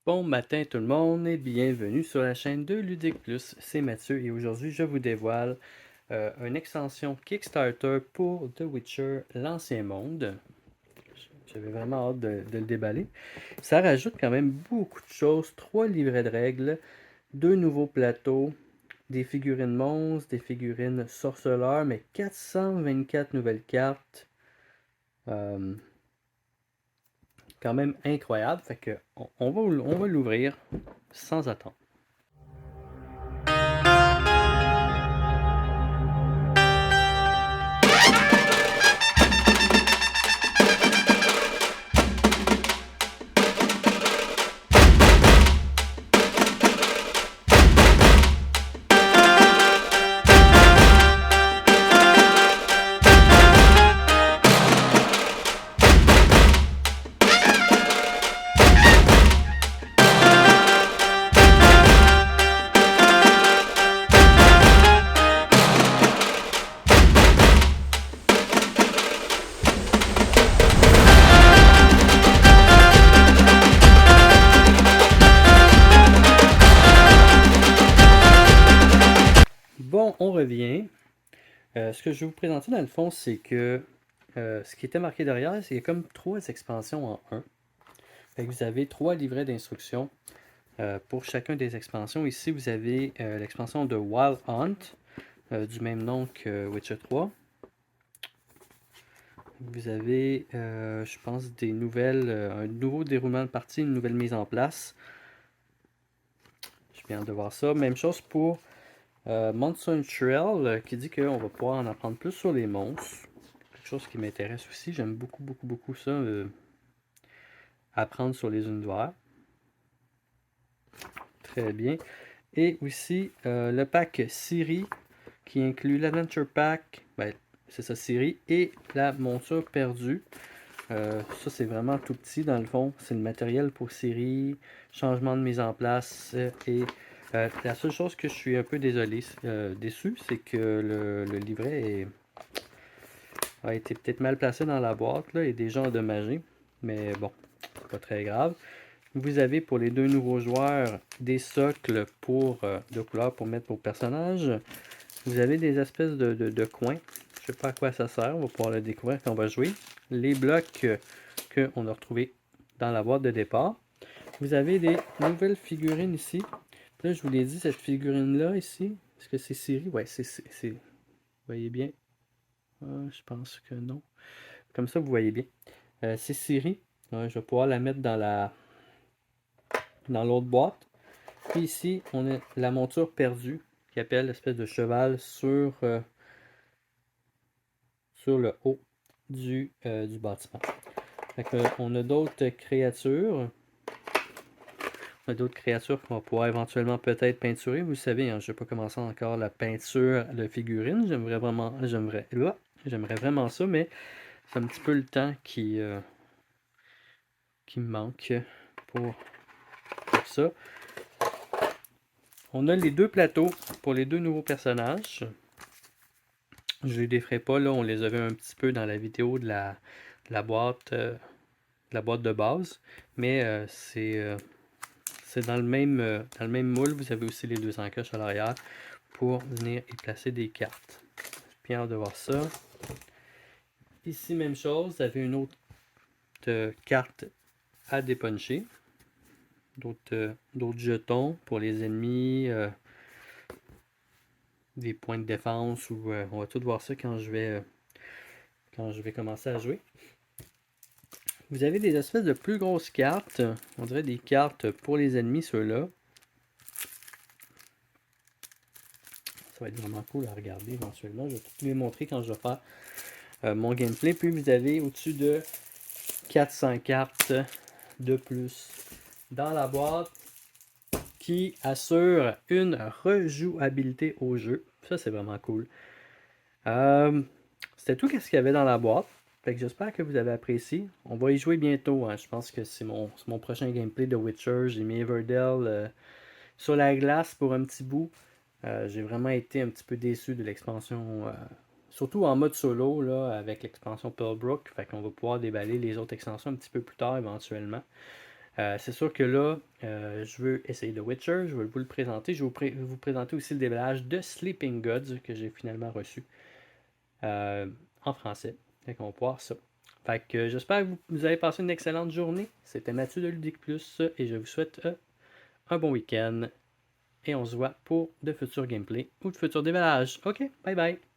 Bon matin tout le monde et bienvenue sur la chaîne de Ludique Plus, c'est Mathieu et aujourd'hui je vous dévoile une extension Kickstarter pour The Witcher, l'Ancien Monde. J'avais vraiment hâte de le déballer. Ça rajoute quand même beaucoup de choses, 3 livrets de règles, 2 nouveaux plateaux, des figurines monstres, des figurines sorceleurs, mais 424 nouvelles cartes. Euh, Quand même incroyable, fait que on va l'ouvrir sans attendre. Bon, on revient. Ce que je vais vous présenter dans le fond, c'est que ce qui était marqué derrière, c'est qu'il y a comme 3 expansions en un. Fait que vous avez 3 livrets d'instructions pour chacun des expansions. Ici, vous avez l'expansion de Wild Hunt, du même nom que Witcher 3. Vous avez, je pense, des nouvelles, un nouveau déroulement de partie, une nouvelle mise en place. Je viens de voir ça. Même chose pour Monsoon Trail, qui dit qu'on va pouvoir en apprendre plus sur les monstres. Quelque chose qui m'intéresse aussi. J'aime beaucoup ça, apprendre sur les univers. Très bien. Et aussi le pack Siri, qui inclut l'Adventure Pack, ben, c'est ça, Siri, et la monture perdue. Ça, c'est vraiment tout petit dans le fond. C'est le matériel pour Siri, changement de mise en place. Et la seule chose que je suis un peu déçu, c'est que le livret a été peut-être mal placé dans la boîte là, et déjà endommagé. Mais bon, c'est pas très grave. Vous avez pour les 2 nouveaux joueurs des socles de couleurs pour mettre vos personnages. Vous avez des espèces de coins. Je sais pas à quoi ça sert. On va pouvoir le découvrir quand on va jouer. Les blocs qu'on a retrouvés dans la boîte de départ. Vous avez des nouvelles figurines ici. Là, je vous l'ai dit, cette figurine-là ici, est-ce que c'est Siri? Ouais, vous voyez bien? Je pense que non. Comme ça, vous voyez bien. C'est Siri. Je vais pouvoir la mettre dans l'autre boîte. Puis ici, on a la monture perdue, qui appelle l'espèce de cheval sur le haut du bâtiment. Fait que, on a d'autres créatures. On a d'autres créatures qu'on va pouvoir éventuellement peut-être peinturer. Vous savez, hein, je n'ai pas commencé encore la peinture de figurines. J'aimerais vraiment ça, mais c'est un petit peu le temps qui me manque pour ça. On a les 2 plateaux pour les 2 nouveaux personnages. Je ne les déferai pas, là, on les avait un petit peu dans la vidéo de la boîte, de base, mais c'est dans le même moule. Vous avez aussi les 2 encoches à l'arrière pour venir y placer des cartes. J'ai bien hâte de voir ça. Ici, même chose, vous avez une autre carte à dépuncher. D'autres jetons pour les ennemis, des points de défense, ou on va tout voir ça quand je vais commencer à jouer. Vous avez des espèces de plus grosses cartes. On dirait des cartes pour les ennemis, ceux-là. Ça va être vraiment cool à regarder éventuellement. Je vais tout les montrer quand je vais faire mon gameplay. Puis vous avez au-dessus de 400 cartes de plus dans la boîte qui assure une rejouabilité au jeu. Ça, c'est vraiment cool. C'était tout ce qu'il y avait dans la boîte. Fait que j'espère que vous avez apprécié. On va y jouer bientôt, hein. Je pense que c'est mon prochain gameplay de Witcher. J'ai mis Everdell sur la glace pour un petit bout. J'ai vraiment été un petit peu déçu de l'expansion, surtout en mode solo, là, avec l'expansion Pearlbrook. Fait qu'on va pouvoir déballer les autres extensions un petit peu plus tard éventuellement. C'est sûr que là, je veux essayer The Witcher, je vais vous le présenter. Je vais vous présenter aussi le déballage de Sleeping Gods que j'ai finalement reçu en français. Fait qu'on va voir ça. Fait que j'espère que vous avez passé une excellente journée. C'était Mathieu de Ludique Plus et je vous souhaite un bon week-end. Et on se voit pour de futurs gameplays ou de futurs déballages. Ok, bye bye!